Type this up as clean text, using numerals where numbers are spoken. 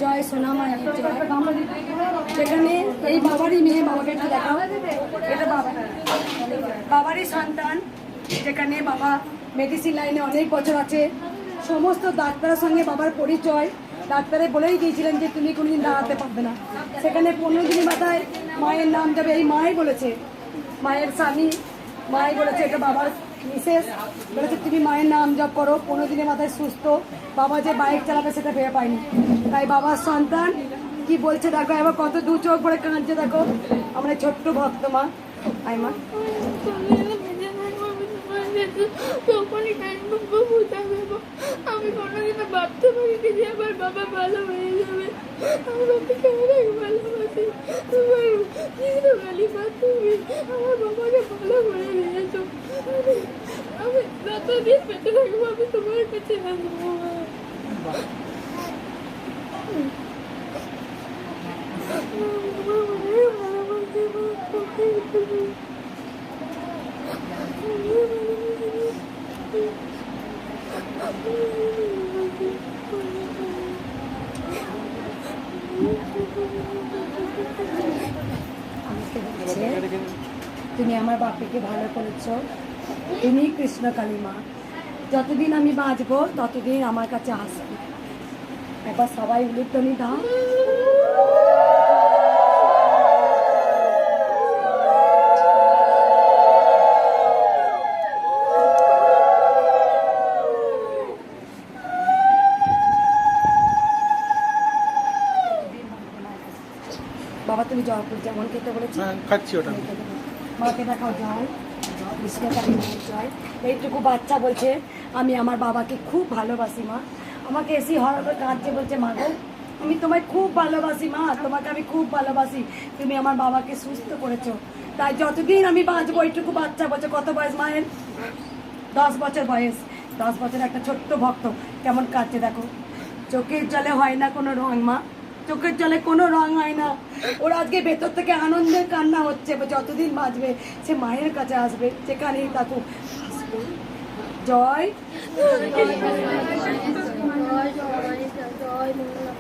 জয় সোনা মায়ের জয়। সেখানে এই বাবারই মেয়ে, বাবাকে একটু দেখাও। এটা বাবারই সন্তান, যেখানে বাবা মেডিসিন লাইনে অনেক বছর আছে। সমস্ত ডাক্তারের সঙ্গে বাবার পরিচয়। ডাক্তারে বলেই দিয়েছিলেন যে তুমি কোনোদিন দাঁড়াতে পারবে না। সেখানে 15 দিনের মাথায় মায়ের নাম যাবে, এই মাই বলেছে, মায়ের স্বামী মাই বলেছে, এটা বাবার মিসেস বলেছে তুমি মায়ের নাম জপ করো, 15 দিনের মাথায় সুস্থ। বাবা যে বাইক চালাবে সেটা ভেবে পাইনি, তাই বাবার সন্তান কি বলছে দেখো, এবার কত দু চোখ ভরে কাঁদছে দেখো আমরা ছোট্ট ভক্ত মা। আয় মা, আমি কোনোদিনও ভাবতে পারিনি যে আমার বাবা ভালো হয়ে যাবে। আমার বাবাকে অনেক ভালোবাসি। তোমার গালিমা, তুমি আমার বাবাকে ভালো করে দিয়েছো। আমি যতদিন বেঁচে থাকবো আমি তোমার কাছে আসবো। তুমি আমার বাপিকে ভালো করেছো, তুমি কৃষ্ণ কালী মা। যতদিন আমি বাঁচবো ততদিন আমার কাছে আসবে। একবার সবাই উলুধ্বনি দাও। বাবা তুমি জল যেমন খেতে বলেছি খাচ্ছি, ওটা মাকে দেখাও জল, কৃষ্ণ কালী মায়ের জয়। এইটুকু বাচ্চা বলছে আমি আমার বাবাকে খুব ভালোবাসি মা। আমাকে এসে হঠাৎ করে কাঁদছে, বলছে মা গো আমি তোমায় খুব ভালোবাসি মা, তোমাকে আমি খুব ভালোবাসি, তুমি আমার বাবাকে সুস্থ করেছো। তাই যতদিন আমি বাঁচবো, এইটুকু বাচ্চা বলছে, কত বয়স মায়ের? 10 বছর বয়স। 10 বছর একটা ছোট্ট ভক্ত কেমন কাঁদছে দেখো। চোখের জলে হয় না কোনো রং মা, চোখের জলে কোনো রং হয় না। ওর আজকে ভেতর থেকে আনন্দের কান্না হচ্ছে, যতদিন বাঁচবে সে মায়ের কাছে আসবে, যেখানেই থাকুক আসবে। জয় জয় জয় জয় মঙ্গলা।